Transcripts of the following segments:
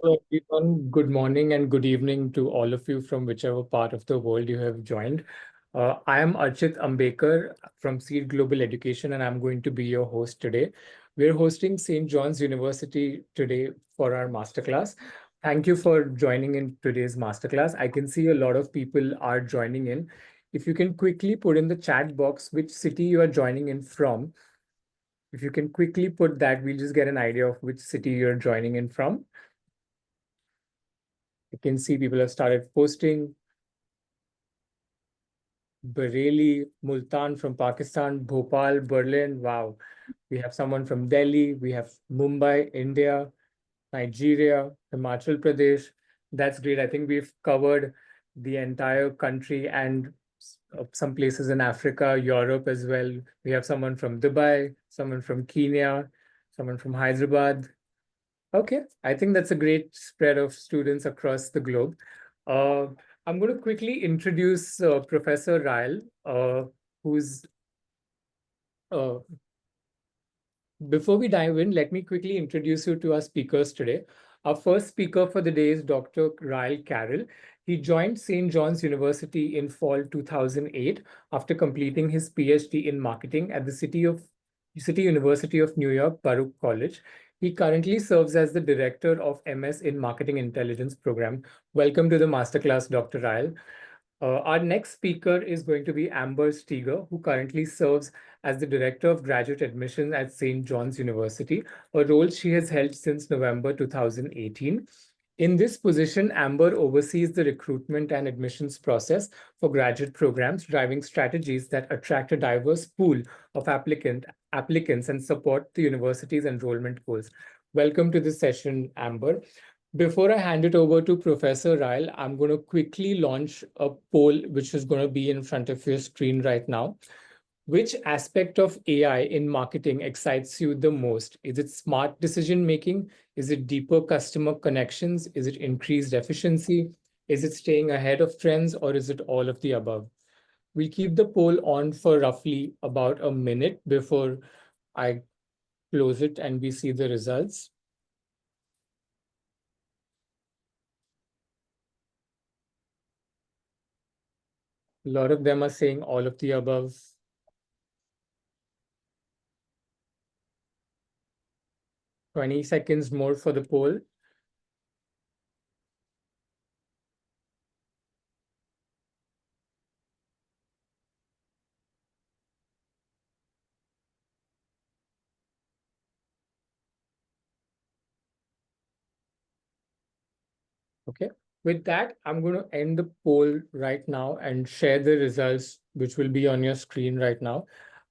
Hello, everyone. Good morning and good evening to all of you from whichever part of the world you have joined. I am Archit Ambekar from Seed Global Education, and I'm going to be your host today. We're hosting St. John's University today for our masterclass. Thank you for joining in today's masterclass. I can see a lot of people are joining in. If you can quickly put in the chat box which city you are joining in from, if you can quickly put that, we'll just get an idea of which city you're joining in from. You can see people have started posting. Bareilly, Multan from Pakistan, Bhopal, Berlin. Wow. We have someone from Delhi. We have Mumbai, India, Nigeria, Himachal Pradesh. That's great. I think we've covered the entire country and some places in Africa, Europe as well. We have someone from Dubai, someone from Kenya, someone from Hyderabad. Okay, I think that's a great spread of students across the globe. Uh, I'm going to quickly introduce Professor Ryle, who's uh, before we dive in, let me quickly introduce you to our speakers today. Our first speaker for the day is Dr. Ryle Carroll. He joined St. John's University in fall 2008 after completing his PhD in marketing at the City University of New York Baruch College. He currently serves as the director of MS in Marketing Intelligence program. Welcome to the masterclass, Dr. Ryle. Our next speaker is going to be Amber Steger, who currently serves as the Director of Graduate Admission at St. John's University, a role she has held since November 2018. In this position, Amber oversees the recruitment and admissions process for graduate programs, driving strategies that attract a diverse pool of applicants and support the university's enrollment goals. Welcome to this session, Amber. Before I hand it over to Professor Ryle, I'm going to quickly launch a poll, which is going to be in front of your screen right now. Which aspect of AI in marketing excites you the most? Is it smart decision making? Is it deeper customer connections? Is it increased efficiency? Is it staying ahead of trends, or is it all of the above? We'll keep the poll on for roughly about a minute before I close it and we see the results. A lot of them are saying all of the above. 20 seconds more for the poll. Okay. With that, I'm going to end the poll right now and share the results, which will be on your screen right now.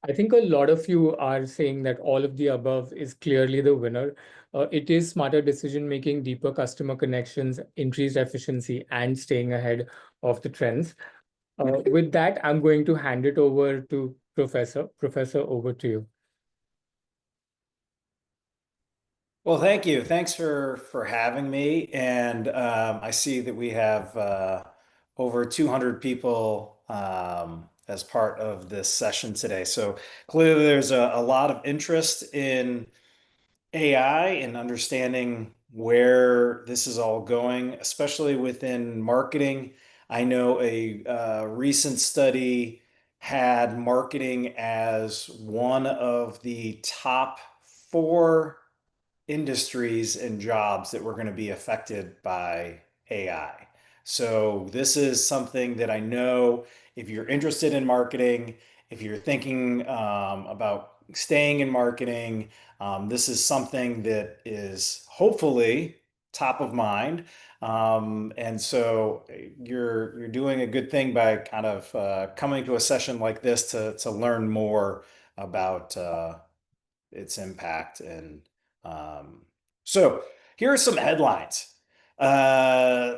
I think a lot of you are saying that all of the above is clearly the winner. It is smarter decision making, deeper customer connections, increased efficiency, and staying ahead of the trends. With that, I'm going to hand it over to Professor. Professor, over to you. Well, thank you. Thanks for having me. And I see that we have over 200 people as part of this session today. So clearly, there's a lot of interest in AI and understanding where this is all going, especially within marketing. I know a recent study had marketing as one of the top four industries and jobs that were going to be affected by AI. So this is something that I know if you're interested in marketing, if you're thinking about staying in marketing, this is something that is hopefully top of mind. And so you're doing a good thing by kind of coming to a session like this to learn more about its impact. And so here are some headlines. Uh,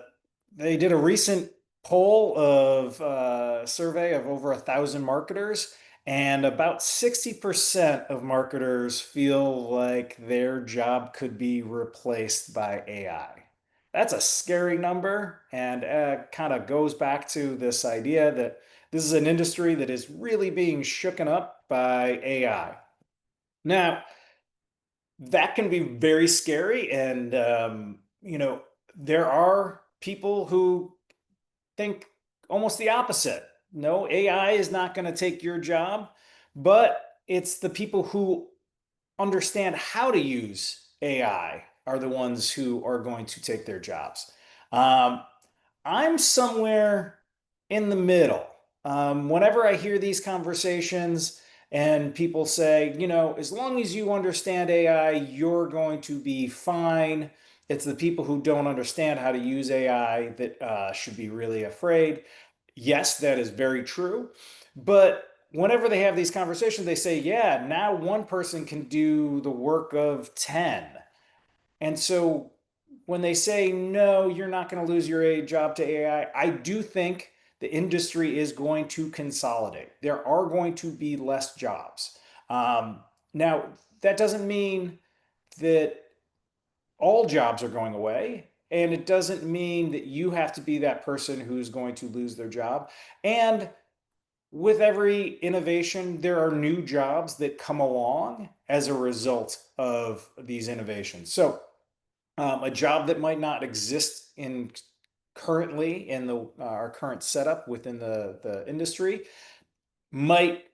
they did a recent poll of survey of over 1,000 marketers, and about 60% of marketers feel like their job could be replaced by AI. That's a scary number, and kind of goes back to this idea that this is an industry that is really being shooken up by AI. Now, that can be very scary, and there are people who think almost the opposite. No, AI is not going to take your job, but it's the people who understand how to use AI are the ones who are going to take their jobs. Um, I'm somewhere in the middle. Whenever I hear these conversations and people say, as long as you understand AI, you're going to be fine. It's the people who don't understand how to use AI that should be really afraid. Yes, that is very true. But whenever they have these conversations, they say, yeah, now one person can do the work of 10. And so when they say, no, you're not going to lose your job to AI, I do think the industry is going to consolidate. There are going to be less jobs. Um, Now, that doesn't mean that all jobs are going away. And it doesn't mean that you have to be that person who's going to lose their job. And with every innovation, there are new jobs that come along as a result of these innovations. So, a job that might not exist in currently in the our current setup within the industry might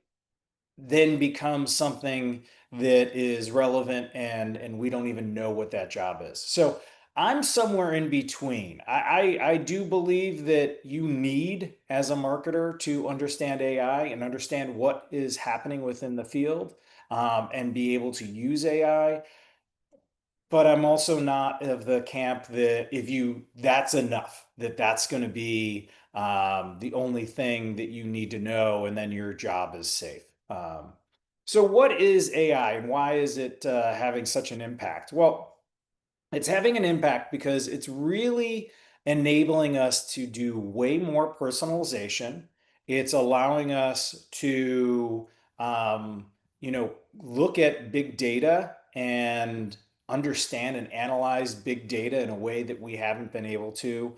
then become something that is relevant and we don't even know what that job is. So I'm somewhere in between. I do believe that you need, as a marketer, to understand AI and understand what is happening within the field, and be able to use AI. But I'm also not of the camp that if you that's enough, that's going to be the only thing that you need to know, and then your job is safe. So, what is AI and why is it having such an impact? Well, it's having an impact because it's really enabling us to do way more personalization. It's allowing us to, um, look at big data and understand and analyze big data in a way that we haven't been able to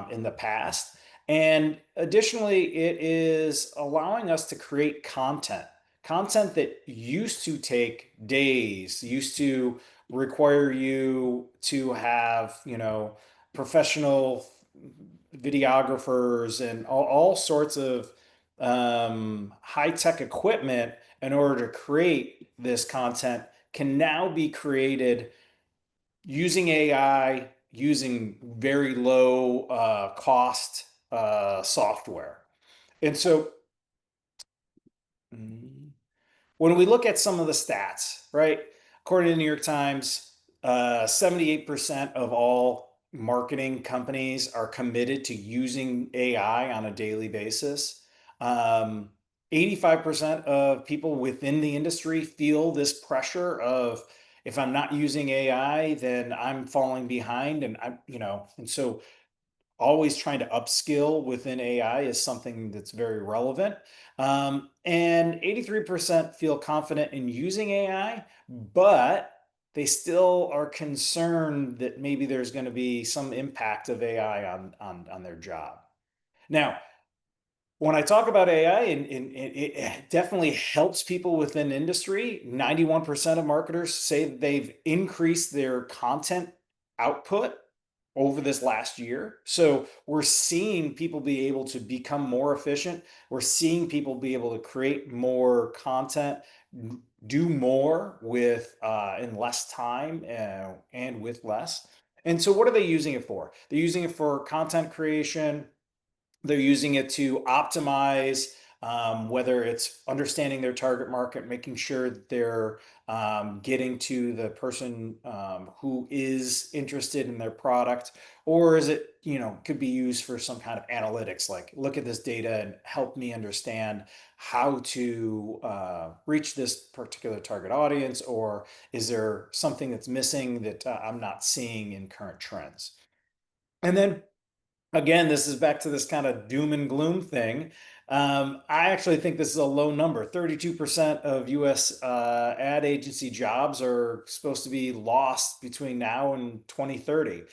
in the past. And additionally, it is allowing us to create content that used to take days, used to require you to have, professional videographers and all sorts of high-tech equipment in order to create this content can now be created using AI, using very low cost software. And so, when we look at some of the stats, right? According to the New York Times, 78% of all marketing companies are committed to using AI on a daily basis. 85% of people within the industry feel this pressure of, if I'm not using AI, then I'm falling behind. And so always trying to upskill within AI is something that's very relevant. And 83% feel confident in using AI, but they still are concerned that maybe there's going to be some impact of AI on their job. Now, when I talk about AI, and it definitely helps people within industry, 91% of marketers say that they've increased their content output over this last year. So we're seeing people be able to become more efficient. We're seeing people be able to create more content, do more with in less time, and with less. And so what are they using it for? They're using it for content creation. They're using it to optimize, whether it's understanding their target market, making sure that they're getting to the person who is interested in their product, or is it, could be used for some kind of analytics, like look at this data and help me understand how to reach this particular target audience, or is there something that's missing that I'm not seeing in current trends? And then again, this is back to this kind of doom and gloom thing. I actually think this is a low number. 32% of US ad agency jobs are supposed to be lost between now and 2030.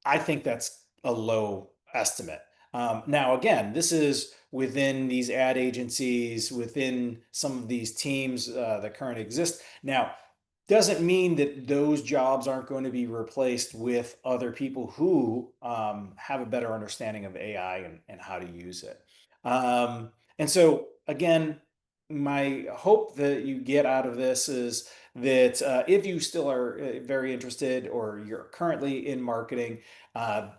I think that's a low estimate. Now, again, this is within these ad agencies, within some of these teams that currently exist. Now, doesn't mean that those jobs aren't going to be replaced with other people who have a better understanding of AI and how to use it. And so, again, my hope that you get out of this is that if you still are very interested or you're currently in marketing, uh,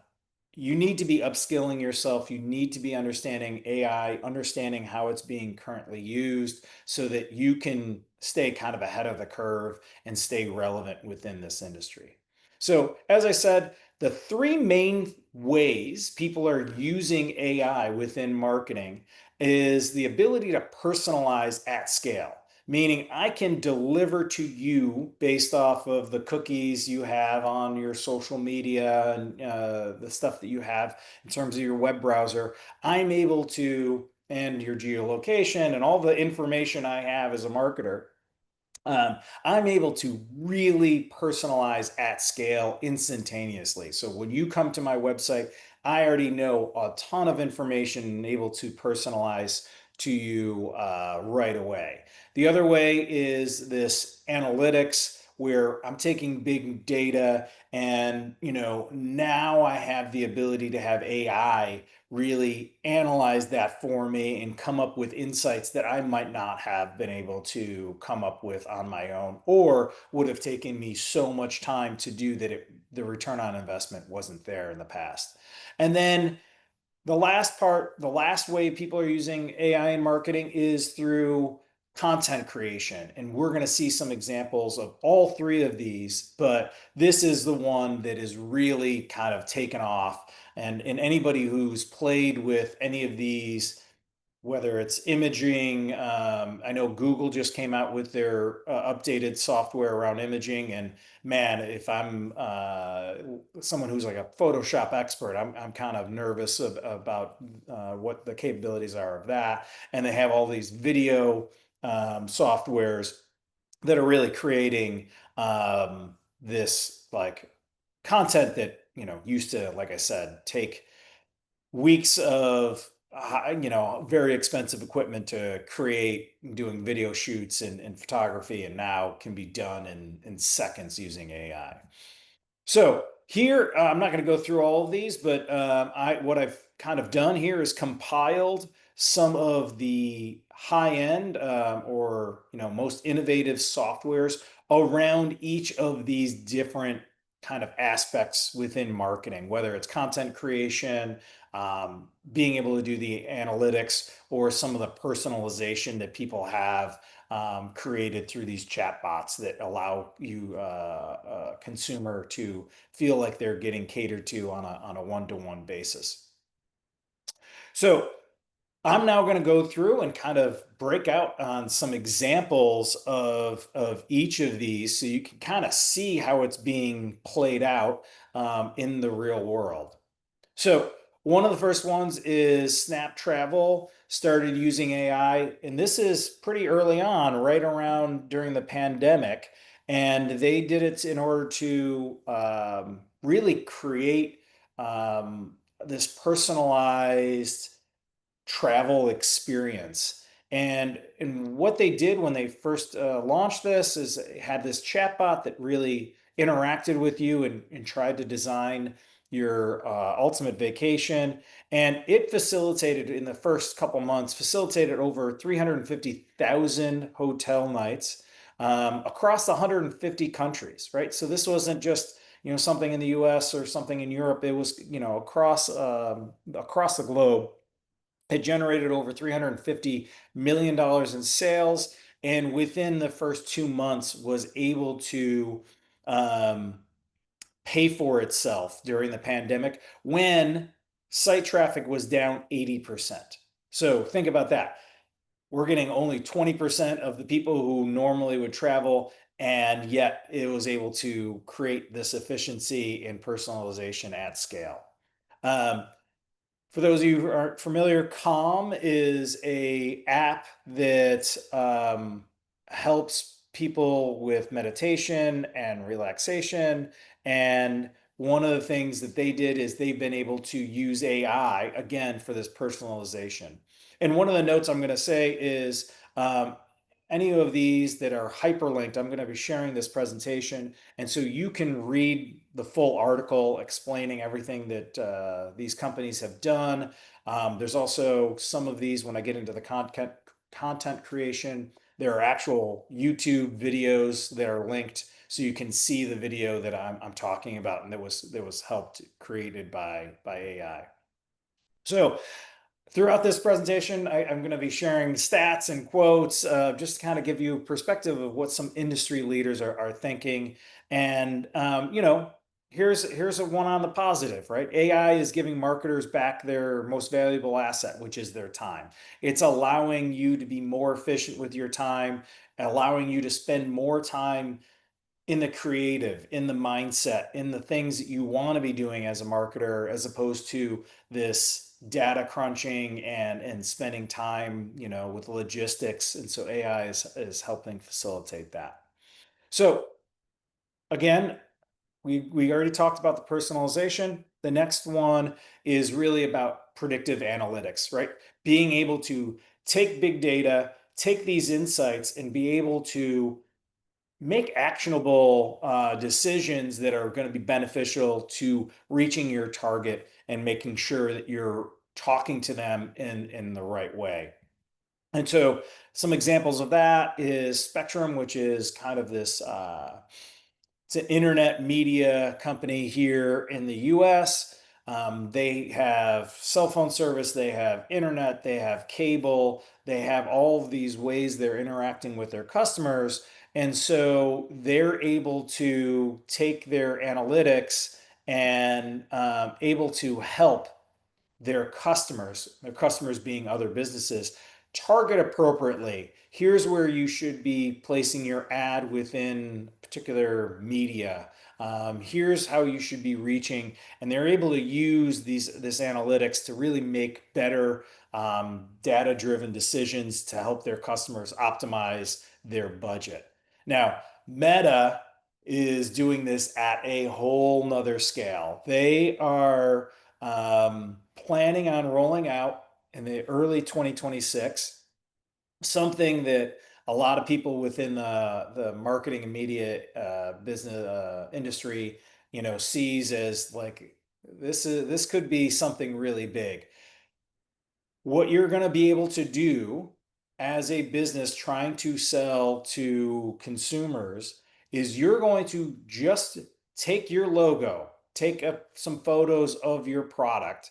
you need to be upskilling yourself. You need to be understanding AI, understanding how it's being currently used so that you can stay kind of ahead of the curve and stay relevant within this industry. So, as I said, the three main ways people are using AI within marketing is the ability to personalize at scale, meaning I can deliver to you based off of the cookies you have on your social media and the stuff that you have in terms of your web browser. I'm able to, and your geolocation and all the information I have as a marketer, um, I'm able to really personalize at scale instantaneously. So when you come to my website, I already know a ton of information and able to personalize to you right away. The other way is this analytics where I'm taking big data and now I have the ability to have AI really analyze that for me and come up with insights that I might not have been able to come up with on my own, or would have taken me so much time to do that the return on investment wasn't there in the past. And then the last part, the last way people are using AI in marketing is through content creation. And we're going to see some examples of all three of these, but this is the one that is really kind of taken off. And anybody who's played with any of these, whether it's imaging. I know Google just came out with their updated software around imaging, and man, if I'm someone who's like a Photoshop expert, I'm kind of nervous about what the capabilities are of that. And they have all these video softwares that are really creating this like content that used to, like I said, take weeks of very expensive equipment to create doing video shoots and photography, and now can be done in seconds using AI. So here, I'm not going to go through all of these, but I what I've kind of done here is compiled some of the high end or most innovative softwares around each of these different kind of aspects within marketing, whether it's content creation, being able to do the analytics, or some of the personalization that people have created through these chatbots that allow you, consumer, to feel like they're getting catered to on a one-to-one basis. So I'm now going to go through and kind of break out on some examples of each of these so you can kind of see how it's being played out in the real world. So one of the first ones is Snap Travel started using AI, and this is pretty early on, right around during the pandemic. And they did it in order to really create this personalized travel experience. And what they did when they first launched this is had this chatbot that really interacted with you and tried to design your ultimate vacation. And it facilitated, in the first couple months, facilitated over 350,000 hotel nights across 150 countries, right? So this wasn't just something in the US or something in Europe. It was across the globe. It generated over $350 million in sales, and within the first 2 months was able to um, pay for itself during the pandemic when site traffic was down 80%. So think about that. We're getting only 20% of the people who normally would travel, and yet it was able to create this efficiency and personalization at scale. Um, for those of you who aren't familiar, Calm is a app that helps people with meditation and relaxation. And one of the things that they did is they've been able to use AI again for this personalization. And one of the notes I'm going to say is any of these that are hyperlinked, I'm going to be sharing this presentation. And so you can read the full article explaining everything that these companies have done. There's also some of these when I get into the content creation, there are actual YouTube videos that are linked so you can see the video that I'm talking about and that was helped created by AI. So throughout this presentation, I'm going to be sharing stats and quotes, just to kind of give you a perspective of what some industry leaders are thinking. And, here's a one on the positive, right? AI is giving marketers back their most valuable asset, which is their time. It's allowing you to be more efficient with your time, allowing you to spend more time in the creative, in the mindset, in the things that you want to be doing as a marketer, as opposed to this data crunching and spending time, with logistics. And so AI is helping facilitate that. So again, we already talked about the personalization. The next one is really about predictive analytics, right? Being able to take big data, take these insights, and be able to make actionable decisions that are going to be beneficial to reaching your target and making sure that you're talking to them in the right way. And so some examples of that is Spectrum, which is kind of this it's an internet media company here in the US. They have cell phone service, they have internet, they have cable, they have all of these ways they're interacting with their customers. And so they're able to take their analytics and able to help their customers being other businesses, target appropriately. Here's where you should be placing your ad within particular media. Here's how you should be reaching, and they're able to use this analytics to really make better data-driven decisions to help their customers optimize their budget. Now, Meta is doing this at a whole nother scale. They are planning on rolling out in the early 2026 something that a lot of people within the marketing and media business industry, sees as like this could be something really big. What you're going to be able to do as a business trying to sell to consumers is you're going to just take your logo, take some photos of your product,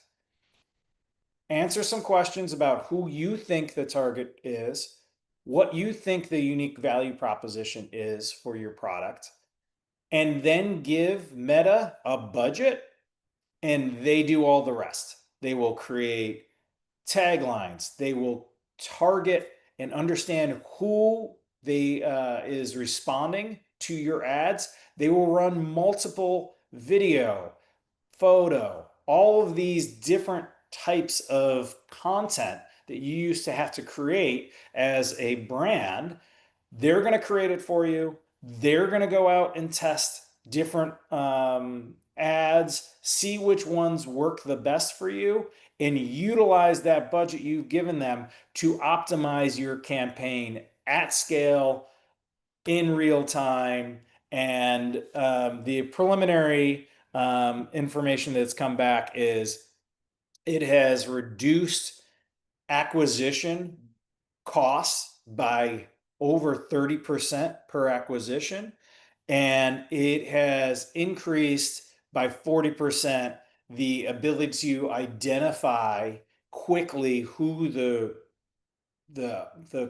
answer some questions about who you think the target is, what you think the unique value proposition is for your product, and then give Meta a budget and they do all the rest. They will create taglines, they will target and understand who they is responding to your ads. They will run multiple video, photo, all of these different types of content that you used to have to create as a brand. They're going to create it for you. They're going to go out and test different ads, see which ones work the best for you, and utilize that budget you've given them to optimize your campaign at scale in real time. And the preliminary information that's come back is it has reduced acquisition costs by over 30% per acquisition, and it has increased by 40% the ability to identify quickly who the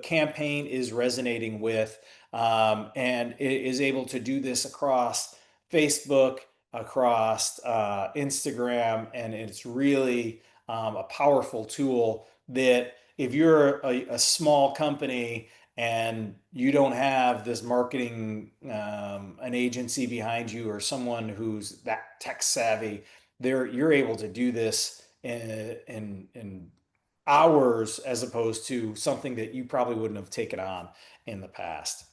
campaign is resonating with, and it is able to do this across Facebook, across Instagram, and it's really a powerful tool that if you're a small company and you don't have this marketing an agency behind you or someone who's that tech savvy, you're able to do this in hours as opposed to something that you probably wouldn't have taken on in the past.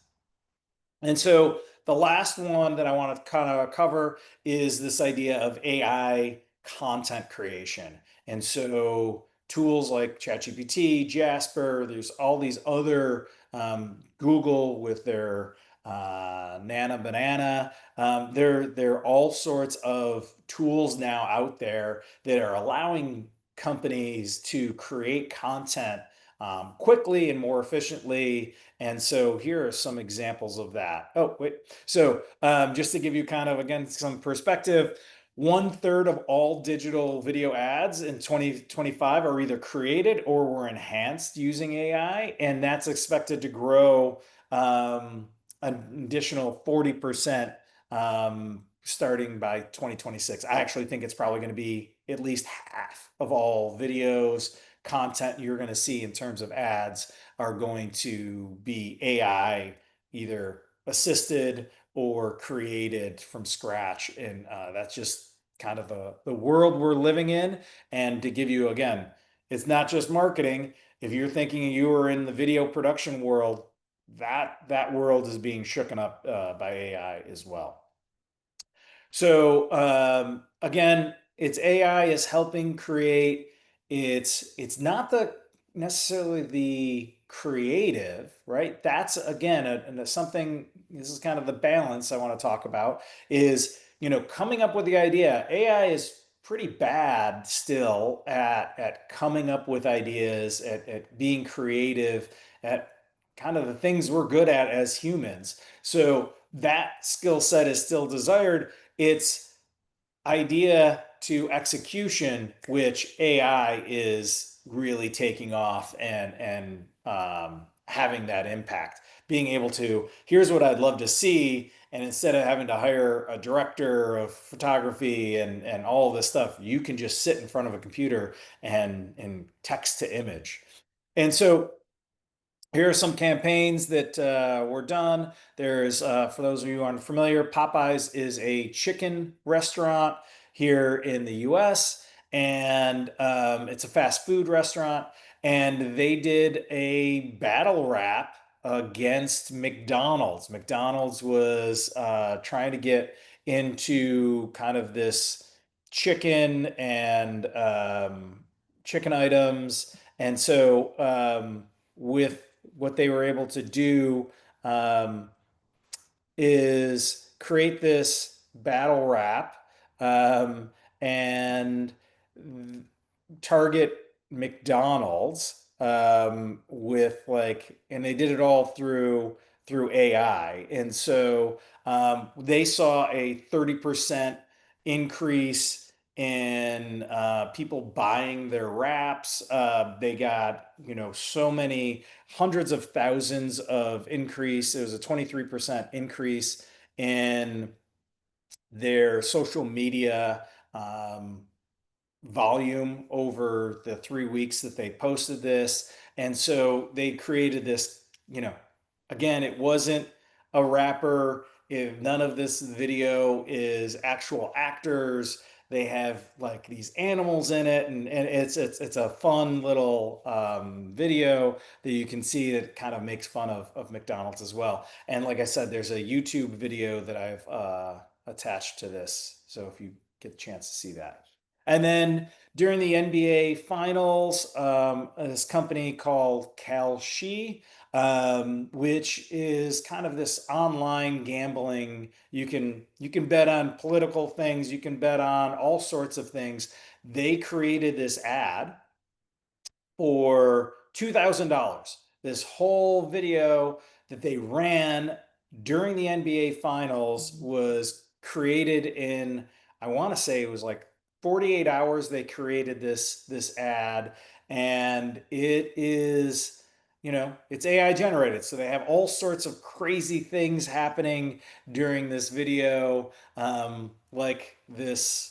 And so the last one that I want to kind of cover is this idea of AI content creation. And so tools like ChatGPT, Jasper, there's all these other Google with their Nana Banana. There are all sorts of tools now out there that are allowing companies to create content quickly and more efficiently. And so here are some examples of that. Oh, wait. So just to give you kind of, again, some perspective, 1/3 of all digital video ads in 2025 are either created or were enhanced using AI, and that's expected to grow an additional 40% starting by 2026. I actually think it's probably going to be at least half of all videos, content you're going to see in terms of ads are going to be AI either assisted or created from scratch. And that's just kind of the world we're living in. And to give you, again, it's not just marketing. If you're thinking you are in the video production world, that world is being shooken up by AI as well. So again, it's AI is helping create. It's not the necessarily the creative, right? That's again something. This is kind of the balance I want to talk about. Is coming up with the idea. AI is pretty bad still at coming up with ideas, at being creative, at kind of the things we're good at as humans. So that skill set is still desired. It's idea to execution, which AI is really taking off and having that impact. Being able to, here's what I'd love to see, and instead of having to hire a director of photography and all of this stuff, you can just sit in front of a computer and text to image. And so here are some campaigns that were done. There's, for those of you who aren't familiar, Popeyes is a chicken restaurant here in the US, and it's a fast food restaurant. And they did a battle rap against McDonald's. McDonald's was trying to get into kind of this chicken and chicken items. And so, with what they were able to do um, is create this battle rap um, and target McDonald's with like, and they did it all through AI, and so they saw a 30% increase in people buying their wraps. They got, so many hundreds of thousands of increase. It was a 23% increase in their social media um, volume over the 3 weeks that they posted this. And so they created this, again, it wasn't a rapper. If none of this video is actual actors, they have like these animals in it, and it's a fun little video that you can see that kind of makes fun of McDonald's as well. And like I said, there's a YouTube video that I've attached to this, so if you get the chance to see that. And then during the NBA Finals, this company called Kalshi, which is kind of this online gambling. You can bet on political things, you can bet on all sorts of things. They created this ad for $2,000. This whole video that they ran during the NBA Finals was created in, I want to say it was like 48 hours. They created this ad, and it is, it's AI generated. So they have all sorts of crazy things happening during this video, like this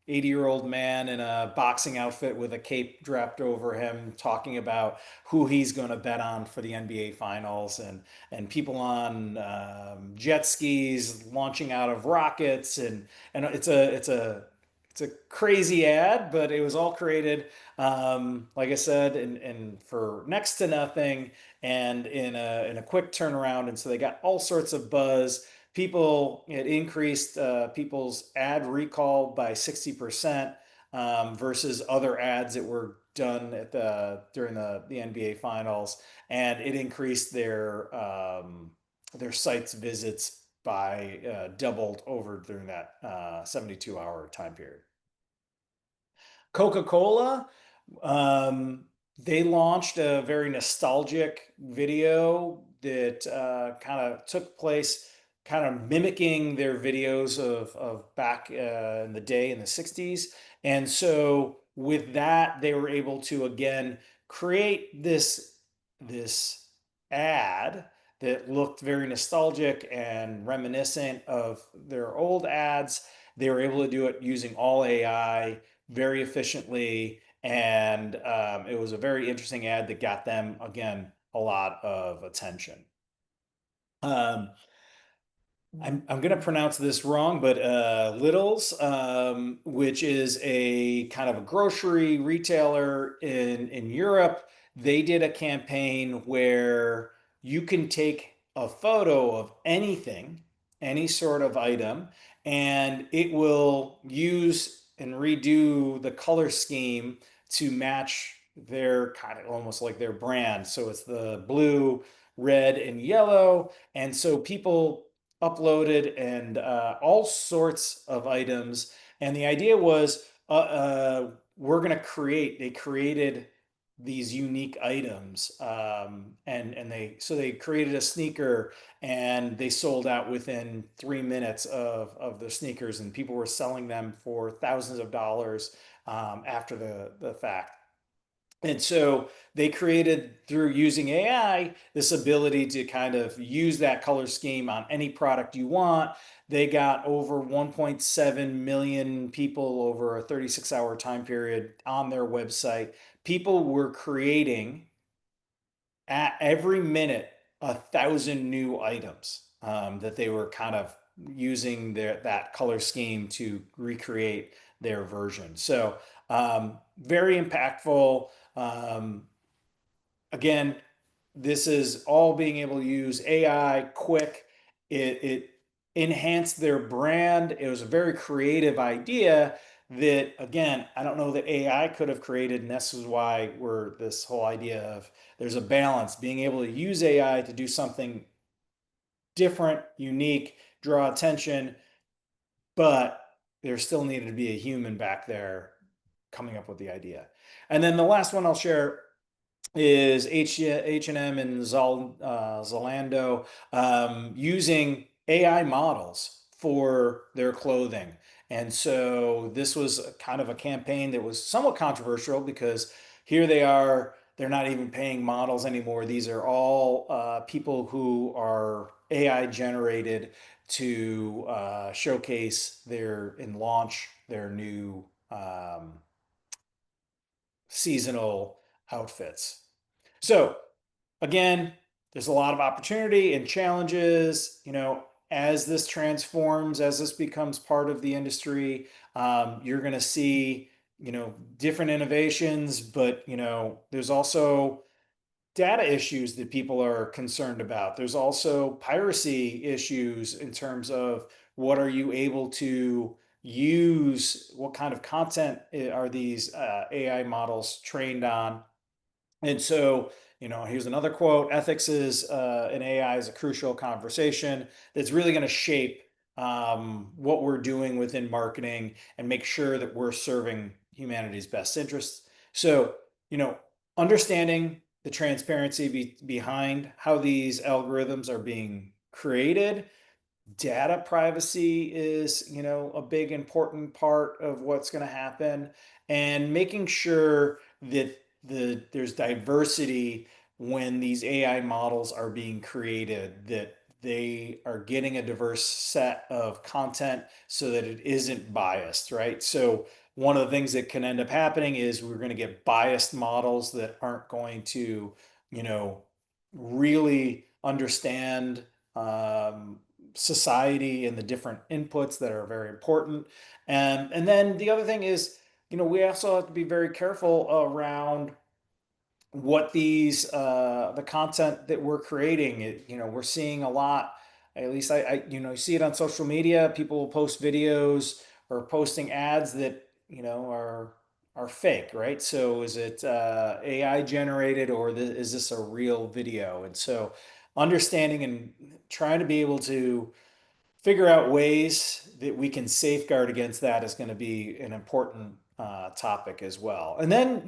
80-year-old man in a boxing outfit with a cape draped over him talking about who he's going to bet on for the NBA Finals, and people on jet skis launching out of rockets, and it's a crazy ad, but it was all created, like I said, and for next to nothing, and in a quick turnaround. And so they got all sorts of buzz. It increased people's ad recall by 60%. versus other ads that were done at during the NBA finals, and it increased their site's visits by doubled over during that 72-hour time period. Coca-Cola, um, they launched a very nostalgic video that kind of took place, kind of mimicking their videos of back in the day in the 60s. And so with that, they were able to again create this ad that looked very nostalgic and reminiscent of their old ads. They were able to do it using all AI very efficiently, and it was a very interesting ad that got them again a lot of attention. Um, I'm going to pronounce this wrong, but Little's, which is a kind of a grocery retailer in Europe, they did a campaign where you can take a photo of anything, any sort of item, and it will use and redo the color scheme to match their kind of almost like their brand. So it's the blue, red, and yellow. And so people uploaded and all sorts of items. And the idea was we're going to they created these unique items. And they created a sneaker and they sold out within 3 minutes of the sneakers, and people were selling them for thousands of dollars after the fact. And so they created, through using AI, this ability to kind of use that color scheme on any product you want. They got over 1.7 million people over a 36-hour time period on their website. People were creating at every minute 1,000 new items that they were kind of using that color scheme to recreate their version. So very impactful. Again, this is all being able to use AI quick. It enhanced their brand. It was a very creative idea that, again, I don't know that AI could have created, and this is why we're this whole idea of there's a balance, being able to use AI to do something different, unique, draw attention, but there still needed to be a human back there coming up with the idea. And then the last one I'll share is H&M and Zalando using AI models for their clothing. And so this was kind of a campaign that was somewhat controversial because here they are, they're not even paying models anymore. These are all people who are AI generated to showcase and launch their new seasonal outfits. So again, there's a lot of opportunity and challenges, as this transforms, as this becomes part of the industry. You're going to see, different innovations, but, there's also data issues that people are concerned about. There's also piracy issues in terms of what are you able to use, what kind of content are these AI models trained on. And so, here's another quote: ethics is in AI is a crucial conversation that's really going to shape what we're doing within marketing and make sure that we're serving humanity's best interests. So, understanding the transparency behind how these algorithms are being created. Data privacy is, a big important part of what's going to happen, and making sure that there's diversity when these AI models are being created, that they are getting a diverse set of content so that it isn't biased, right? So one of the things that can end up happening is we're going to get biased models that aren't going to, really understand society and the different inputs that are very important. And then the other thing is, we also have to be very careful around what the content that we're creating. We're seeing a lot, at least I you see it on social media. People will post videos or posting ads that, are fake, right? So is it AI generated, or is this a real video? And so understanding and trying to be able to figure out ways that we can safeguard against that is going to be an important topic as well. And then,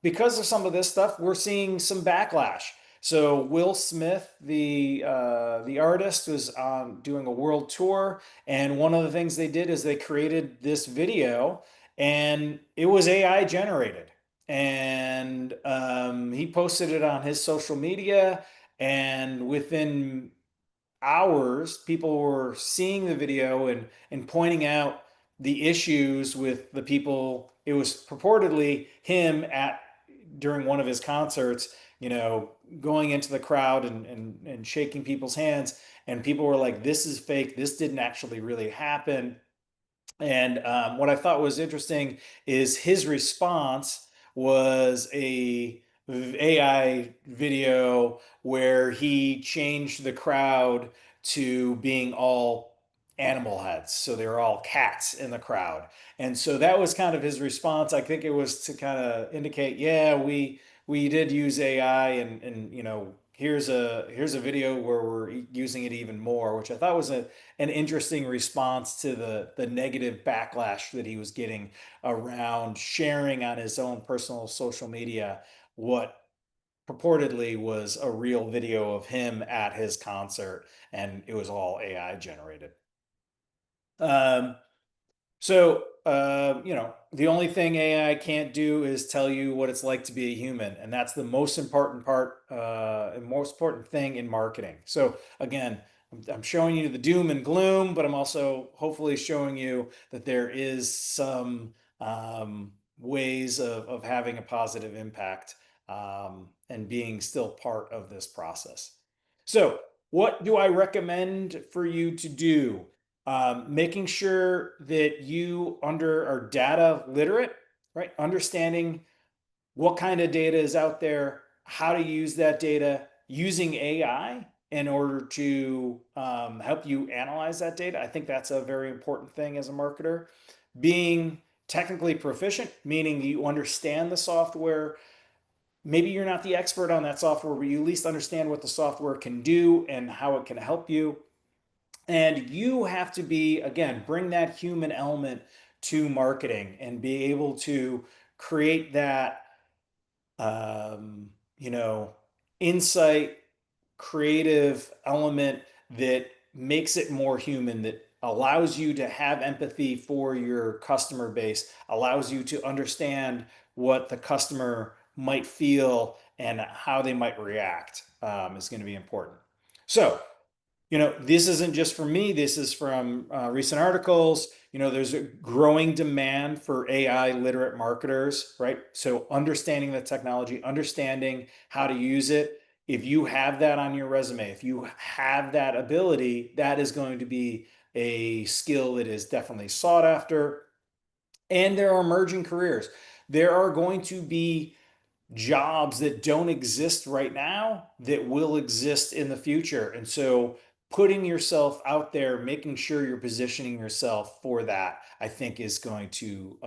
because of some of this stuff, we're seeing some backlash. So Will Smith, the artist, was doing a world tour, and one of the things they did is they created this video, and it was AI generated, and he posted it on his social media, and within hours, people were seeing the video and pointing out the issues with the people. It was purportedly him at during one of his concerts, going into the crowd and shaking people's hands. And people were like, this is fake. This didn't actually really happen. And what I thought was interesting is his response was a AI video where he changed the crowd to being all animal heads. So they were all cats in the crowd. And so that was kind of his response. I think it was to kind of indicate, yeah, we did use AI, and here's a video where we're using it even more, which I thought was an interesting response to the negative backlash that he was getting around sharing on his own personal social media what purportedly was a real video of him at his concert, and it was all AI generated. Um, the only thing AI can't do is tell you what it's like to be a human, and that's the most important part, and most important thing in marketing. So again, I'm showing you the doom and gloom, but I'm also hopefully showing you that there is some ways of having a positive impact, and being still part of this process. So, what do I recommend for you to do? Making sure that you are data literate, right? Understanding what kind of data is out there, how to use that data, using AI in order to help you analyze that data. I think that's a very important thing as a marketer. Being technically proficient, meaning you understand the software. Maybe you're not the expert on that software, but you at least understand what the software can do and how it can help you. And you have to be, again, bring that human element to marketing and be able to create that, um, you know, insight, creative element that makes it more human, that allows you to have empathy for your customer base, allows you to understand what the customer might feel and how they might react, is going to be important. So, this isn't just from me. This is from recent articles. There's a growing demand for AI literate marketers, right? So understanding the technology, understanding how to use it. If you have that on your resume, if you have that ability, that is going to be a skill that is definitely sought after. And there are emerging careers. There are going to be jobs that don't exist right now that will exist in the future. And so putting yourself out there, making sure you're positioning yourself for that, I think is going to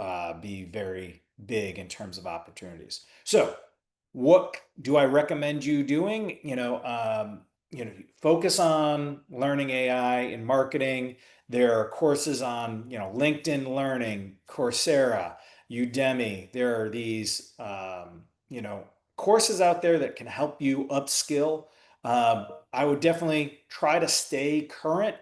be very big in terms of opportunities. So what do I recommend you doing? Focus on learning AI in marketing. There are courses on, LinkedIn Learning, Coursera, Udemy. There are these, courses out there that can help you upskill. I would definitely try to stay current,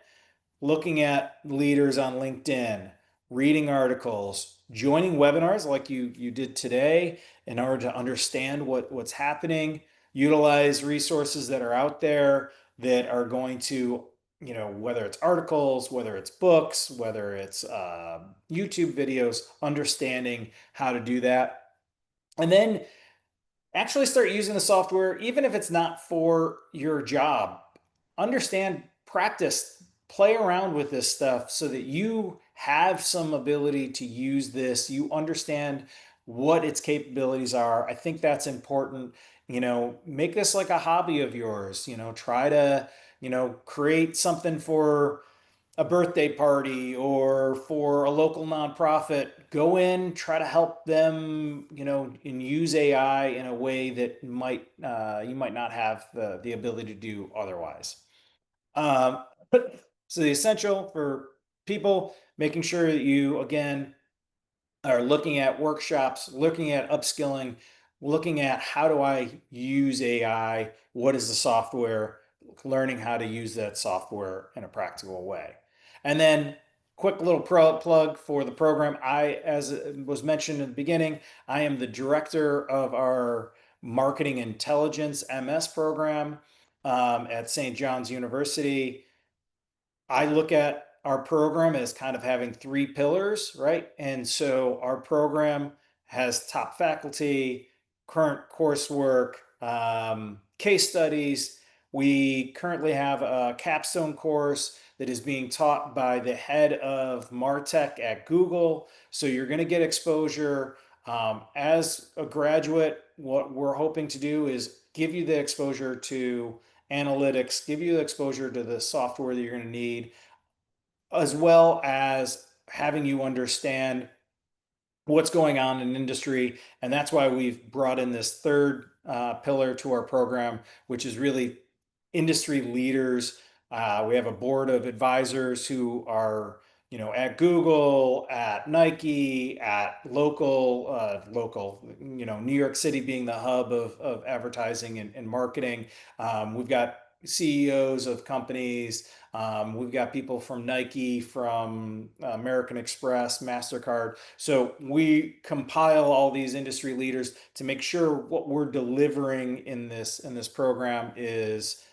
looking at leaders on LinkedIn, reading articles, joining webinars like you did today in order to understand what's happening, utilize resources that are out there that are going to, whether it's articles, whether it's books, whether it's YouTube videos, understanding how to do that. And then actually start using the software, even if it's not for your job. Understand, practice, play around with this stuff so that you have some ability to use this. You understand what its capabilities are. I think that's important. Make this like a hobby of yours. Try to, create something for a birthday party or for a local nonprofit go in, try to help them, and use AI in a way that you might not have the ability to do otherwise. Um, so the essential for people, making sure that you again are looking at workshops, looking at upskilling, looking at how do I use AI? What is the software? Learning how to use that software in a practical way. And then quick little plug for the program. As was mentioned in the beginning, I am the director of our Marketing Intelligence MS program at St. John's University. I look at our program as kind of having three pillars, right? And so our program has top faculty, current coursework, case studies. We currently have a capstone course that is being taught by the head of MarTech at Google. So you're going to get exposure. As a graduate, what we're hoping to do is give you the exposure to analytics, give you the exposure to the software that you're going to need, as well as having you understand what's going on in industry. And that's why we've brought in this third pillar to our program, which is really industry leaders. We have a board of advisors who are, at Google, at Nike, at local, New York City being the hub of advertising and marketing. We've got CEOs of companies. We've got people from Nike, from American Express, MasterCard. So we compile all these industry leaders to make sure what we're delivering in this program is,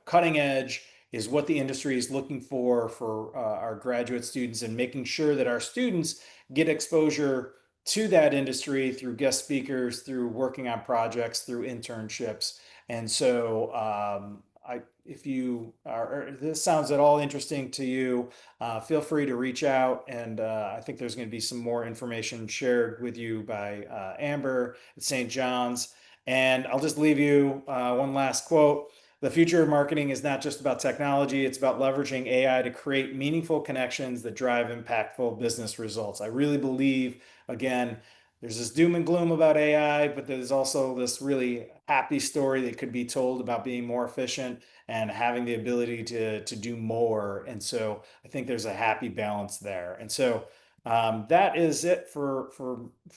cutting edge, is what the industry is looking for our graduate students, and making sure that our students get exposure to that industry through guest speakers, through working on projects, through internships. And so if you are, this sounds at all interesting to you, feel free to reach out. And I think there's going to be some more information shared with you by Amber at St. John's. And I'll just leave you one last quote. The future of marketing is not just about technology, it's about leveraging AI to create meaningful connections that drive impactful business results. I really believe, again, there's this doom and gloom about AI, but there's also this really happy story that could be told about being more efficient and having the ability to do more. And so I think there's a happy balance there. And so that is it for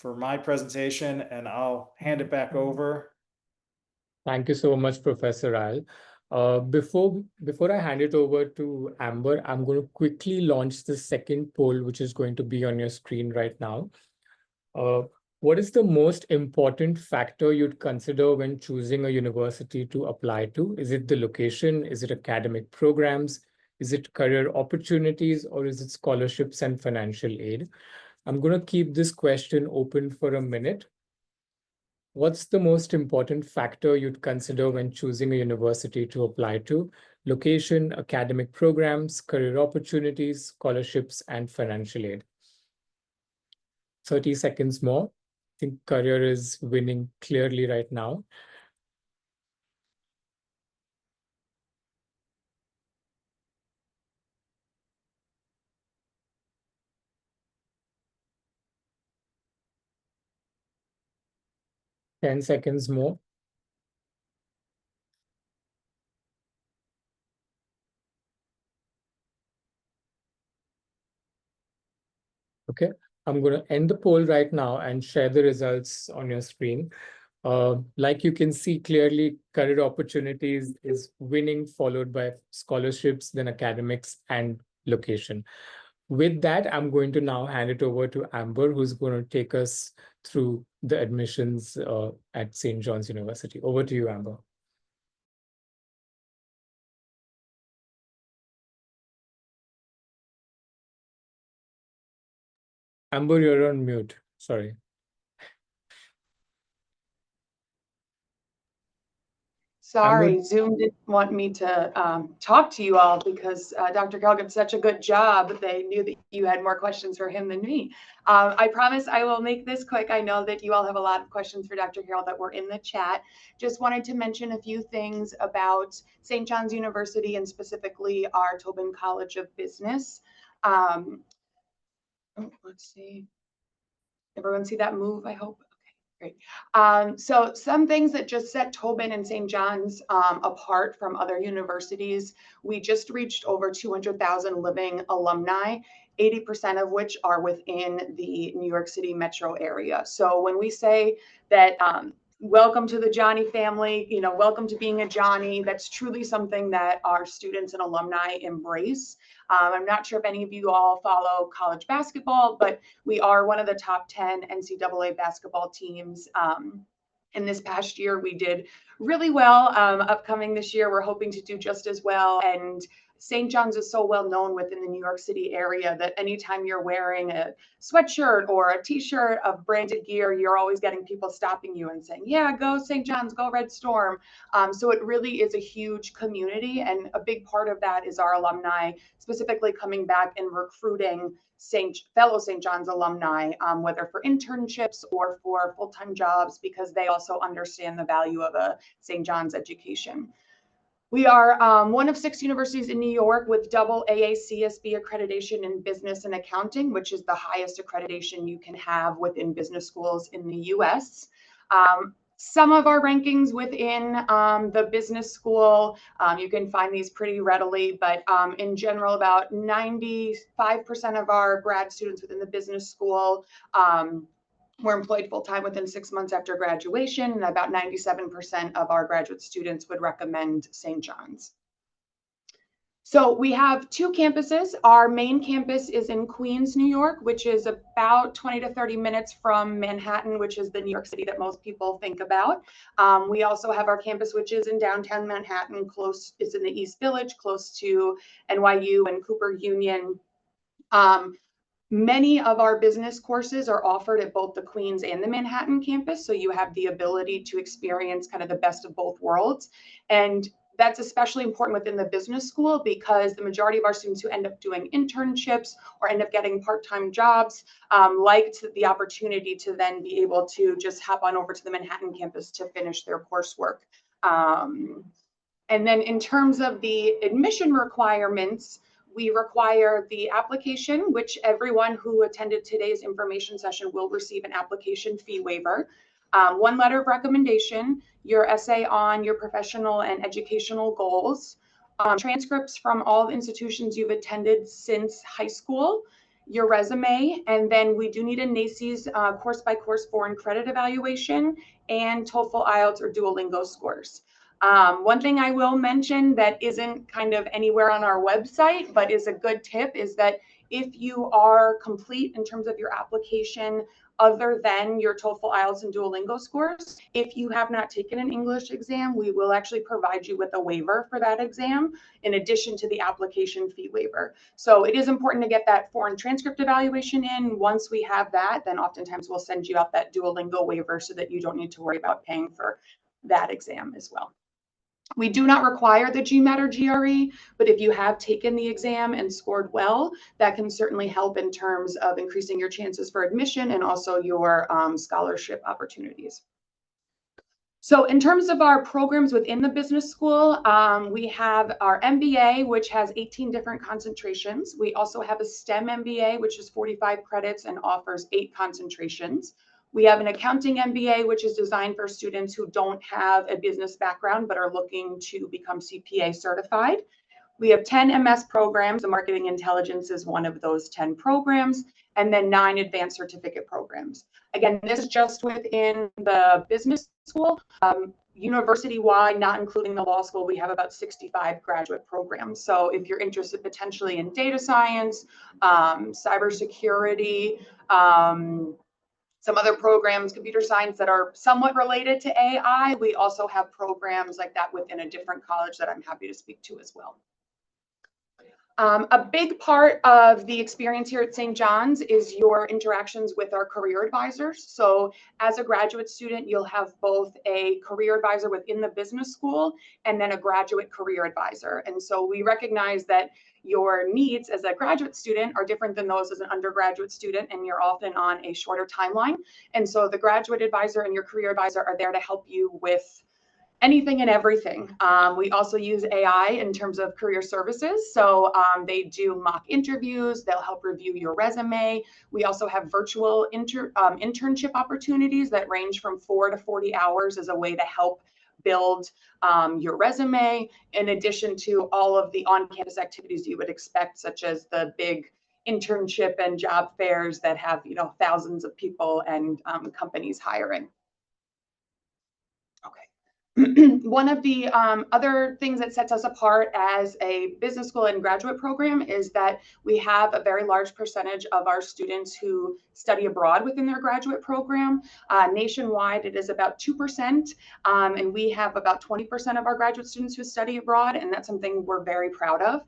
my presentation, and I'll hand it back over. Thank you so much, Professor Al. Before I hand it over to Amber, I'm going to quickly launch the second poll, which is going to be on your screen right now. What is the most important factor you'd consider when choosing a university to apply to? Is it the location? Is it academic programs? Is it career opportunities? Or is it scholarships and financial aid? I'm going to keep this question open for a minute. What's the most important factor you'd consider when choosing a university to apply to? Location, academic programs, career opportunities, scholarships, and financial aid. 30 seconds more. I think career is winning clearly right now. Ten seconds more. Okay, I'm going to end the poll right now and share the results on your screen. Like you can see clearly, career opportunities is winning, followed by scholarships, then academics and location. With that, I'm going to now hand it over to Amber, who's going to take us through the admissions at St. John's University. Over to you, Amber. Amber, you're on mute. Sorry. Sorry, Amber? Zoom didn't want me to talk to you all because Dr. Kell did such a good job. They knew that you had more questions for him than me. I promise I will make this quick. I know that you all have a lot of questions for Dr. Carroll that were in the chat. Just wanted to mention a few things about St. John's University and specifically our Tobin College of Business. Let's see. Everyone see that move, I hope? Okay, great. So some things that just set Tobin and St. John's apart from other universities, we just reached over 200,000 living alumni, 80% of which are within the New York City metro area. So when we say that welcome to the Johnny family, welcome to being a Johnny, that's truly something that our students and alumni embrace. I'm not sure if any of you all follow college basketball, but we are one of the top 10 NCAA basketball teams. And this past year, we did really well. Upcoming this year, we're hoping to do just as well. And St. John's is so well known within the New York City area that anytime you're wearing a sweatshirt or a t-shirt of branded gear, you're always getting people stopping you and saying, yeah, go St. John's, go Red Storm. So it really is a huge community. And a big part of that is our alumni specifically coming back and recruiting fellow St. John's alumni, whether for internships or for full-time jobs, because they also understand the value of a St. John's education. We are one of 6 universities in New York with double AACSB accreditation in business and accounting, which is the highest accreditation you can have within business schools in the US. Some of our rankings within the business school, you can find these pretty readily, but in general, about 95% of our grad students within the business school were employed full-time within 6 months after graduation, and about 97% of our graduate students would recommend St. John's. So we have 2 campuses. Our main campus is in Queens, New York, which is about 20 to 30 minutes from Manhattan, which is the New York City that most people think about. We also have our campus, which is in downtown Manhattan, it's in the East Village, close to NYU and Cooper Union. Many of our business courses are offered at both the Queens and the Manhattan campus, so you have the ability to experience kind of the best of both worlds. And that's especially important within the business school because the majority of our students who end up doing internships or end up getting part-time jobs liked the opportunity to then be able to just hop on over to the Manhattan campus to finish their coursework. And then in terms of the admission requirements, we require the application, which everyone who attended today's information session will receive an application fee waiver. 1 letter of recommendation, your essay on your professional and educational goals, transcripts from all the institutions you've attended since high school, your resume, and then we do need a NACCES course-by-course foreign credit evaluation and TOEFL, IELTS, or Duolingo scores. One thing I will mention that isn't kind of anywhere on our website, but is a good tip, is that if you are complete in terms of your application, other than your TOEFL, IELTS, and Duolingo scores, if you have not taken an English exam, we will actually provide you with a waiver for that exam, in addition to the application fee waiver. So it is important to get that foreign transcript evaluation in. Once we have that, then oftentimes we'll send you out that Duolingo waiver so that you don't need to worry about paying for that exam as well. We do not require the GMAT or GRE, but if you have taken the exam and scored well, that can certainly help in terms of increasing your chances for admission and also your scholarship opportunities. So in terms of our programs within the business school, we have our MBA, which has 18 different concentrations. We also have a STEM MBA, which is 45 credits and offers 8 concentrations. We have an accounting MBA, which is designed for students who don't have a business background but are looking to become CPA certified. We have 10 MS programs. The marketing intelligence is one of those 10 programs, and then 9 advanced certificate programs. Again, this is just within the business school. University-wide, not including the law school, we have about 65 graduate programs. So if you're interested potentially in data science, cybersecurity, some other programs, computer science, that are somewhat related to AI, we also have programs like that within a different college that I'm happy to speak to as well. A big part of the experience here at St. John's is your interactions with our career advisors. So as a graduate student, you'll have both a career advisor within the business school and then a graduate career advisor. And so we recognize that your needs as a graduate student are different than those as an undergraduate student, and you're often on a shorter timeline. And so the graduate advisor and your career advisor are there to help you with anything and everything. We also use AI in terms of career services. So they do mock interviews. They'll help review your resume. We also have virtual internship opportunities that range from 4 to 40 hours as a way to help build your resume, in addition to all of the on-campus activities you would expect, such as the big internship and job fairs that have, you know, thousands of people and companies hiring. Okay. One of the other things that sets us apart as a business school and graduate program is that we have a very large percentage of our students who study abroad within their graduate program. Nationwide, it is about 2%, and we have about 20% of our graduate students who study abroad, and that's something we're very proud of.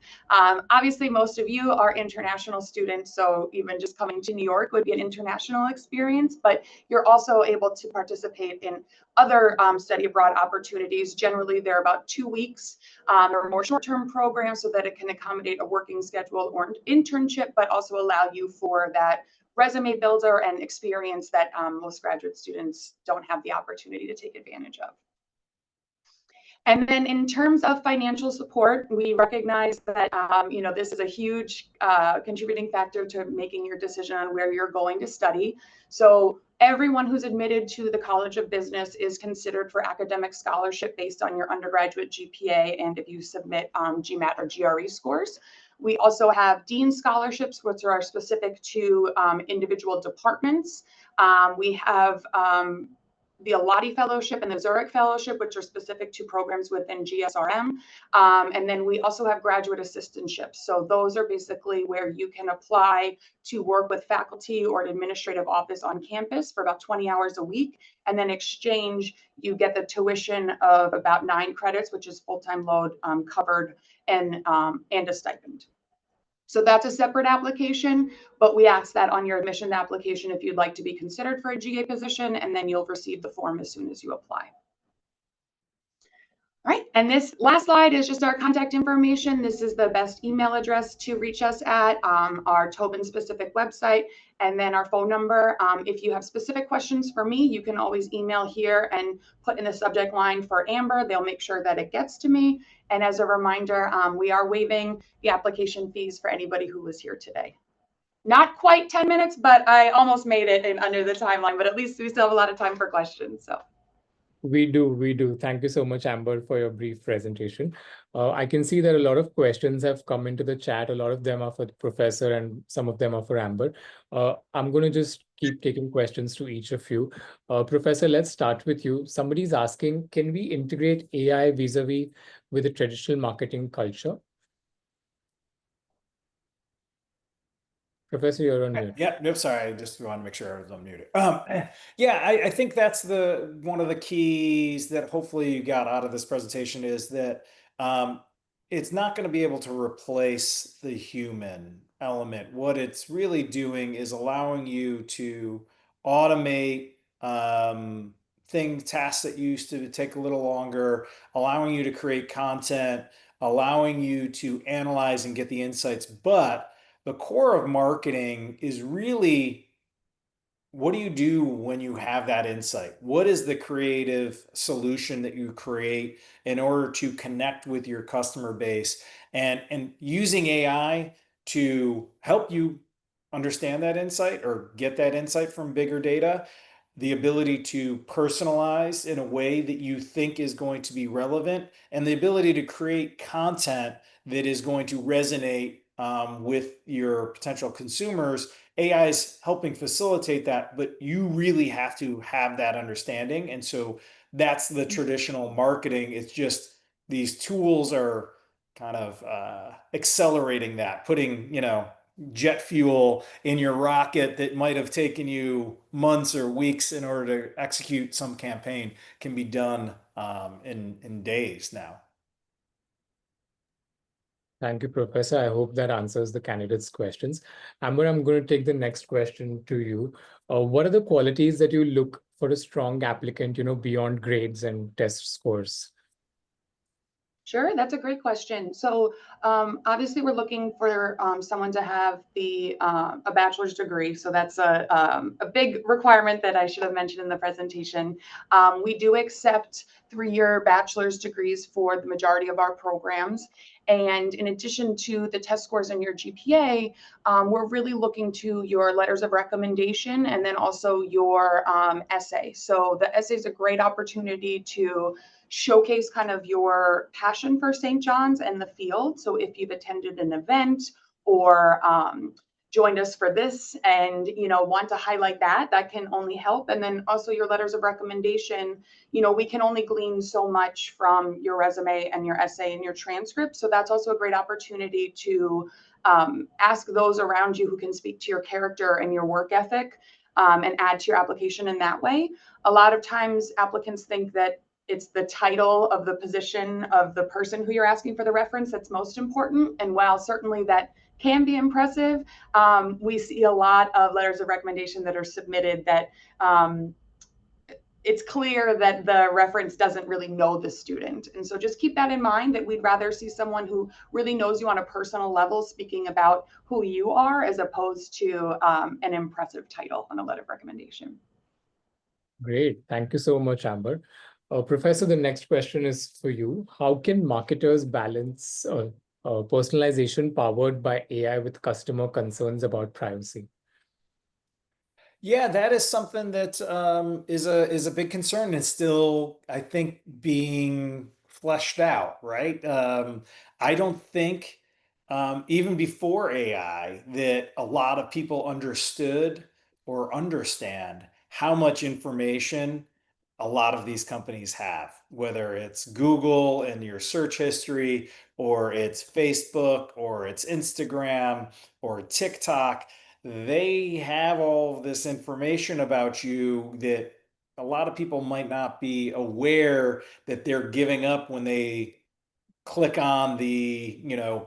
Obviously, most of you are international students, so even just coming to New York would be an international experience, but you're also able to participate in other study abroad opportunities. Generally, they're about 2 weeks or more short-term programs so that it can accommodate a working schedule or an internship, but also allow you for that resume builder and experience that most graduate students don't have the opportunity to take advantage of. And then in terms of financial support, we recognize that you know, this is a huge contributing factor to making your decision on where you're going to study. So everyone who's admitted to the College of Business is considered for academic scholarship based on your undergraduate GPA and if you submit GMAT or GRE scores. We also have Dean scholarships, which are specific to individual departments. We have the Alati Fellowship and the Zurich Fellowship, which are specific to programs within GSRM. And then we also have graduate assistantships. So those are basically where you can apply to work with faculty or an administrative office on campus for about 20 hours a week. And then exchange, you get the tuition of about 9 credits, which is full-time load covered, and a stipend. So that's a separate application, but we ask that on your admission application if you'd like to be considered for a GA position, and then you'll receive the form as soon as you apply. All right, and this last slide is just our contact information. This is the best email address to reach us at, our Tobin specific website, and then our phone number. If you have specific questions for me, you can always email here and put in the subject line for Amber. They'll make sure that it gets to me. And as a reminder, we are waiving the application fees for anybody who was here today. Not quite 10 minutes, but I almost made it in under the timeline, but at least we still have a lot of time for questions. So. We do. Thank you so much, Amber, for your brief presentation. I can see that a lot of questions have come into the chat. A lot of them are for the professor and some of them are for Amber. I'm going to just keep taking questions to each of you. Professor, let's start with you. Somebody's asking, can we integrate AI vis-a-vis with the traditional marketing culture? Professor, you're on mute. Yeah, nope, sorry. I just want to make sure I was unmuted. Yeah, I think that's one of the keys that hopefully you got out of this presentation is that it's not going to be able to replace the human element. What it's really doing is allowing you to automate tasks that used to take a little longer, allowing you to create content, allowing you to analyze and get the insights. But the core of marketing is really, what do you do when you have that insight? What is the creative solution that you create in order to connect with your customer base, and using AI to help you understand that insight or get that insight from bigger data, the ability to personalize in a way that you think is going to be relevant, and the ability to create content that is going to resonate with your potential consumers. AI is helping facilitate that, but you really have to have that understanding. And so that's the traditional marketing. It's just these tools are kind of accelerating that, putting, jet fuel in your rocket that might have taken you months or weeks in order to execute some campaign can be done in days now. Thank you, Professor. I hope that answers the candidates' questions. Amber, I'm going to take the next question to you. What are the qualities that you look for a strong applicant, beyond grades and test scores? Sure, that's a great question. So obviously we're looking for someone to have a bachelor's degree. So that's a big requirement that I should have mentioned in the presentation. We do accept 3-year bachelor's degrees for the majority of our programs. And in addition to the test scores and your GPA, we're really looking to your letters of recommendation and then also your essay. So the essay is a great opportunity to showcase kind of your passion for St. John's and the field. So if you've attended an event or joined us for this and want to highlight that can only help. And then also your letters of recommendation, we can only glean so much from your resume and your essay and your transcript. So that's also a great opportunity to ask those around you who can speak to your character and your work ethic, and add to your application in that way. A lot of times applicants think that it's the title of the position of the person who you're asking for the reference that's most important. And while certainly that can be impressive, we see a lot of letters of recommendation that are submitted that it's clear that the reference doesn't really know the student. And so just keep that in mind, that we'd rather see someone who really knows you on a personal level speaking about who you are, as opposed to an impressive title on a letter of recommendation. Great. Thank you so much, Amber. Professor, the next question is for you. How can marketers balance personalization powered by AI with customer concerns about privacy? Yeah, that is something that is a big concern. It's still, I think, being fleshed out, right? I don't think even before AI that a lot of people understood or understand how much information a lot of these companies have, whether it's Google and your search history, or it's Facebook, or it's Instagram, or TikTok. They have all of this information about you that a lot of people might not be aware that they're giving up when they click on the,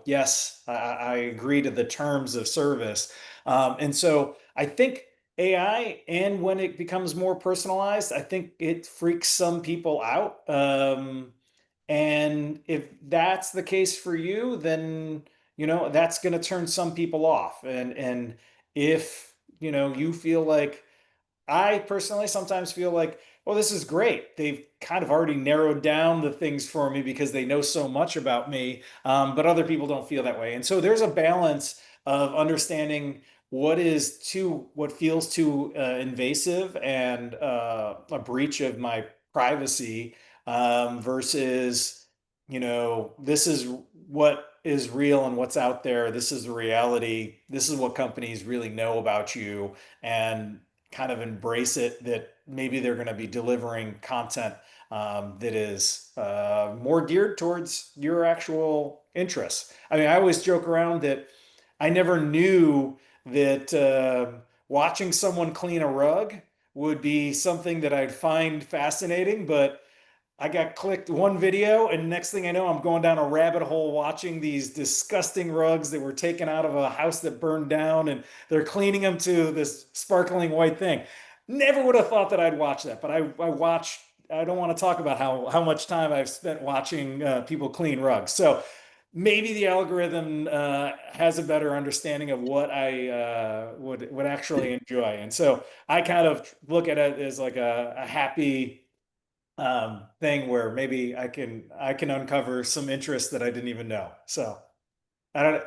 yes, I agree to the terms of service. And so I think AI, and when it becomes more personalized, I think it freaks some people out. And if that's the case for you, then, that's going to turn some people off. And if, you feel like, I personally sometimes feel like, well, this is great. They've kind of already narrowed down the things for me because they know so much about me. But other people don't feel that way. And so there's a balance of understanding what feels too invasive and a breach of my privacy, versus, this is what is real and what's out there. This is the reality. This is what companies really know about you, and kind of embrace it, that maybe they're going to be delivering content that is more geared towards your actual interests. I mean, I always joke around that I never knew that watching someone clean a rug would be something that I'd find fascinating, but I got clicked one video, and next thing I know, I'm going down a rabbit hole watching these disgusting rugs that were taken out of a house that burned down, and they're cleaning them to this sparkling white thing. Never would have thought that I'd watch that, but I watch. I don't want to talk about how much time I've spent watching people clean rugs. So maybe the algorithm has a better understanding of what I would actually enjoy, and so I kind of look at it as like a happy thing where maybe I can uncover some interest that I didn't even know. So I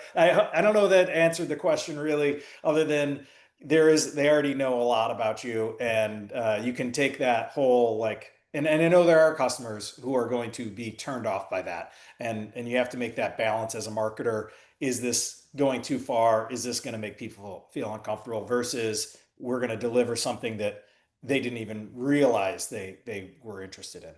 don't know that answered the question really, other than they already know a lot about you, and you can take that whole, like, and I know there are customers who are going to be turned off by that, and you have to make that balance as a marketer. Is this going too far? Is this going to make people feel uncomfortable, versus we're going to deliver something that they didn't even realize they were interested in?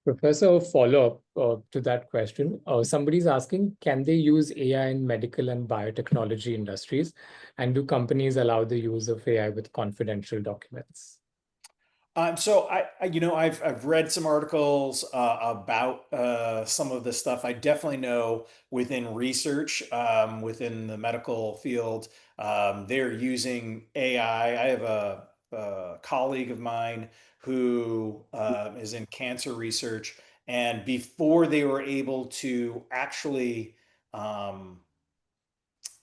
Professor, a follow-up to that question. Somebody's asking, can they use AI in medical and biotechnology industries? And do companies allow the use of AI with confidential documents? So I've read some articles about some of this stuff. I definitely know within research, within the medical field, they're using AI. I have a colleague of mine who is in cancer research, And before they were able to actually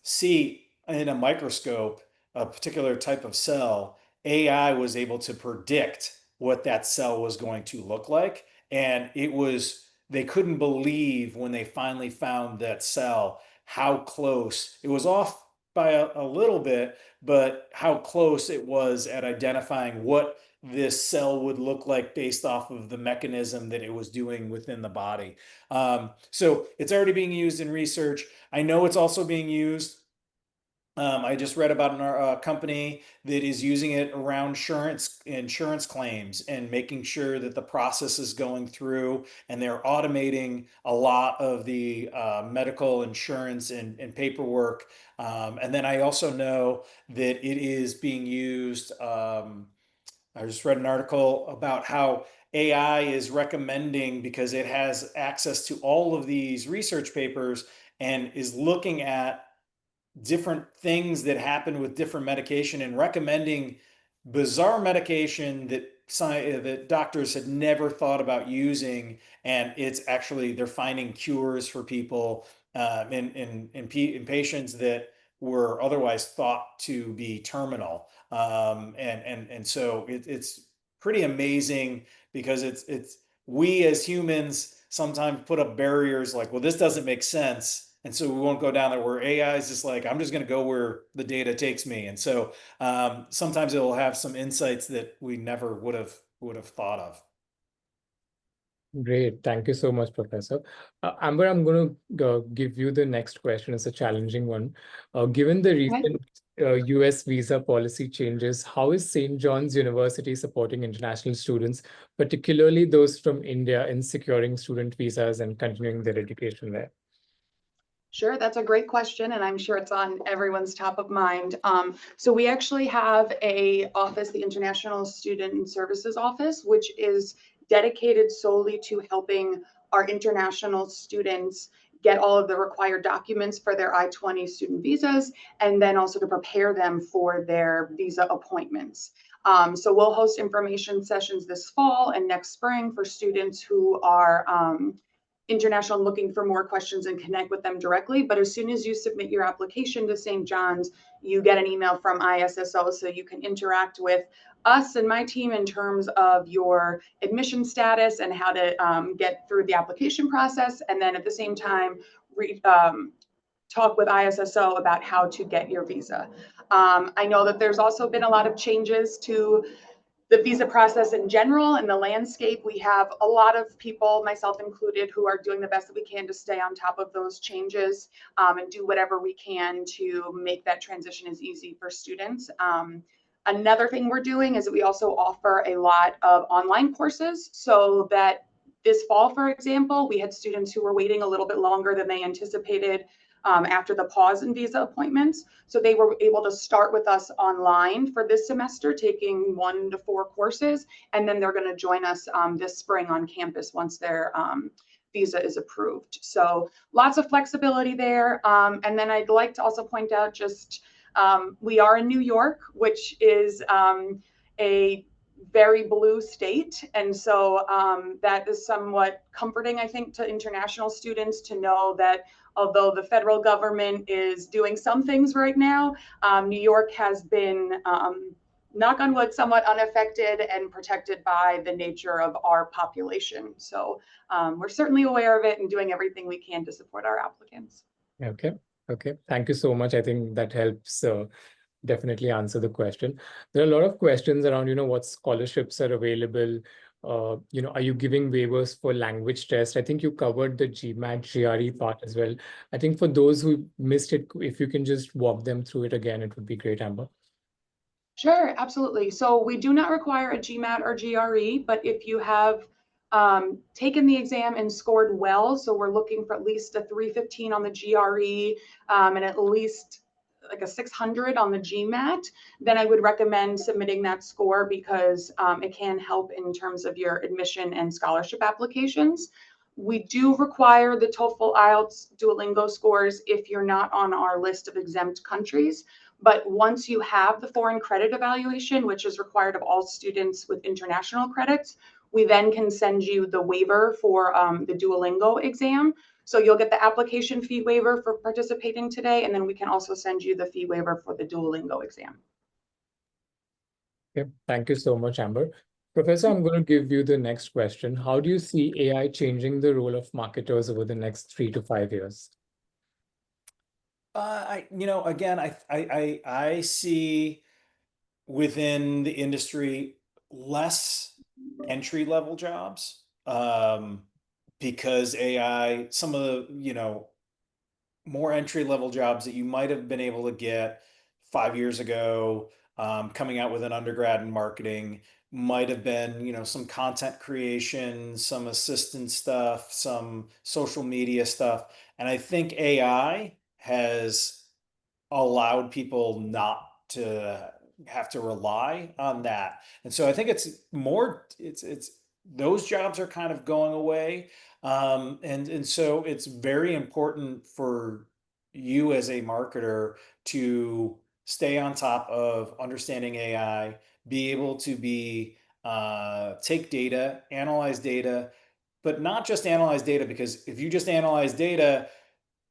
see in a microscope a particular type of cell, AI was able to predict what that cell was going to look like. And they couldn't believe when they finally found that cell how close it was off by a little bit, but how close it was at identifying what this cell would look like based off of the mechanism that it was doing within the body. So it's already being used in research. I know it's also being used. I just read about a company that is using it around insurance claims and making sure that the process is going through, and they're automating a lot of the medical insurance and paperwork. And then I also know that it is being used. I just read an article about how AI is recommending, because it has access to all of these research papers and is looking at different things that happen with different medication and recommending bizarre medication that doctors had never thought about using. And it's actually, they're finding cures for people in patients that were otherwise thought to be terminal. And so it's pretty amazing, because we as humans sometimes put up barriers like, well, this doesn't make sense. And so we won't go down there, where AI is just like, I'm just going to go where the data takes me. And so sometimes it will have some insights that we never would have thought of. Great. Thank you so much, Professor. Amber, I'm going to give you the next question. It's a challenging one. Given the recent US visa policy changes, how is St. John's University supporting international students, particularly those from India, in securing student visas and continuing their education there? Sure, that's a great question, and I'm sure it's on everyone's top of mind. So we actually have a office, the International Student Services Office, which is dedicated solely to helping our international students get all of the required documents for their I-20 student visas, and then also to prepare them for their visa appointments. So we'll host information sessions this fall and next spring for students who are international and looking for more questions, and connect with them directly. But as soon as you submit your application to St. John's, you get an email from ISSO, so you can interact with us and my team in terms of your admission status and how to get through the application process. And then at the same time, talk with ISSO about how to get your visa. I know that there's also been a lot of changes to the visa process in general and the landscape. We have a lot of people, myself included, who are doing the best that we can to stay on top of those changes and do whatever we can to make that transition as easy for students. Another thing we're doing is that we also offer a lot of online courses, so that this fall, for example, we had students who were waiting a little bit longer than they anticipated after the pause in visa appointments. So they were able to start with us online for this semester, taking 1 to 4 courses, and then they're going to join us this spring on campus once their visa is approved. So lots of flexibility there. And then I'd like to also point out we are in New York, which is a very blue state. And so that is somewhat comforting, I think, to international students to know that although the federal government is doing some things right now, New York has been, knock on wood, somewhat unaffected and protected by the nature of our population. So we're certainly aware of it and doing everything we can to support our applicants. Okay. Thank you so much. I think that helps definitely answer the question. There are a lot of questions around, what scholarships are available. Are you giving waivers for language test? I think you covered the GMAT, GRE part as well. I think for those who missed it, if you can just walk them through it again, it would be great, Amber. Sure, absolutely. So we do not require a GMAT or GRE, but if you have taken the exam and scored well, so we're looking for at least a 315 on the GRE and at least like a 600 on the GMAT, then I would recommend submitting that score, because it can help in terms of your admission and scholarship applications. We do require the TOEFL, IELTS, Duolingo scores if you're not on our list of exempt countries. But once you have the foreign credit evaluation, which is required of all students with international credits, We then can send you the waiver for the Duolingo exam. So you'll get the application fee waiver for participating today, and then we can also send you the fee waiver for the Duolingo exam. Okay, thank you so much, Amber. Professor, I'm going to give you the next question. How do you see AI changing the role of marketers over the next 3 to 5 years? Again, I see within the industry less entry level jobs, because AI, some of the, more entry level jobs that you might have been able to get 5 years ago, coming out with an undergrad in marketing might have been, some content creation, some assistant stuff, some social media stuff. And I think AI has allowed people not to have to rely on that. And so I think it's those jobs are kind of going away. And so it's very important for you as a marketer to stay on top of understanding AI, be able to take data, analyze data, but not just analyze data, because if you just analyze data,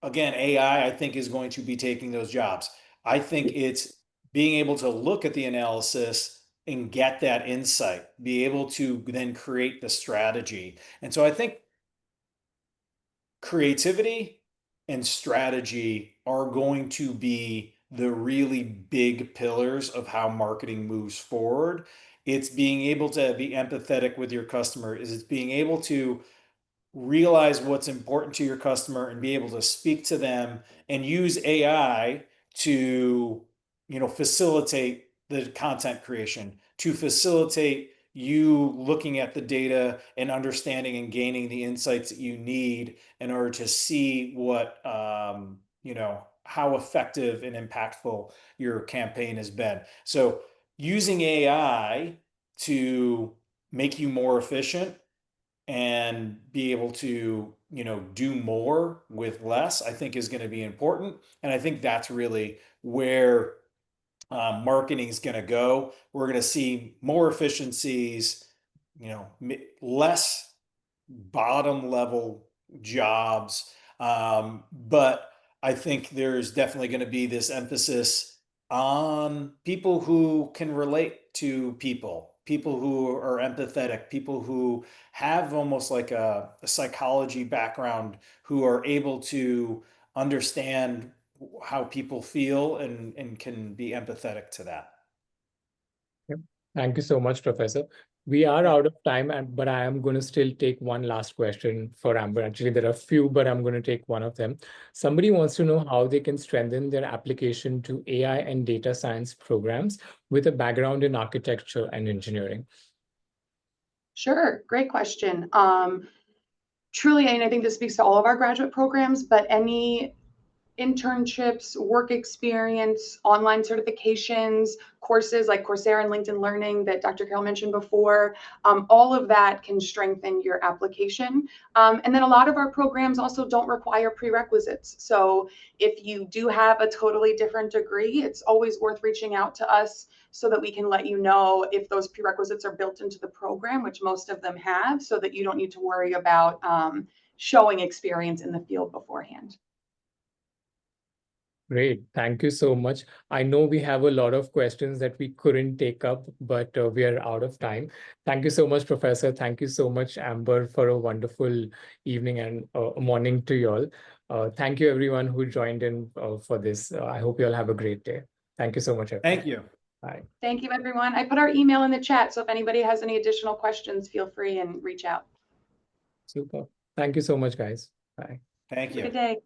again, AI, I think, is going to be taking those jobs. I think it's being able to look at the analysis and get that insight, be able to then create the strategy. And so I think creativity and strategy are going to be the really big pillars of how marketing moves forward. It's being able to be empathetic with your customer, it's being able to realize what's important to your customer and be able to speak to them and use AI to, facilitate the content creation, to facilitate you looking at the data and understanding and gaining the insights that you need in order to see what, how effective and impactful your campaign has been. So using AI to make you more efficient and be able to do more with less, I think, is going to be important. And I think that's really where marketing is going to go. We're going to see more efficiencies, less bottom level jobs, but I think there's definitely going to be this emphasis on people who can relate to people who are empathetic, people who have almost like a psychology background, who are able to understand how people feel and can be empathetic to that. Yep. Thank you so much, Professor. We are out of time, but I am going to still take one last question for Amber. Actually, there are a few, but I'm going to take one of them. Somebody wants to know how they can strengthen their application to AI and data science programs with a background in architecture and engineering. Sure, great question. Truly, and I think this speaks to all of our graduate programs, but any internships, work experience, online certifications, courses like Coursera and LinkedIn Learning that Dr. Carroll mentioned before, all of that can strengthen your application. And then a lot of our programs also don't require prerequisites. So if you do have a totally different degree, it's always worth reaching out to us so that we can let you know if those prerequisites are built into the program, which most of them have, so that you don't need to worry about showing experience in the field beforehand. Great. Thank you so much. I know we have a lot of questions that we couldn't take up, but we are out of time. Thank you so much, Professor. Thank you so much, Amber, for a wonderful evening and morning to you all. Thank you, everyone who joined in for this. I hope you all have a great day. Thank you so much, everyone. Thank you. Bye. Thank you, everyone. I put our email in the chat, so if anybody has any additional questions, feel free and reach out. Super. Thank you so much, guys. Bye. Thank you. Good day.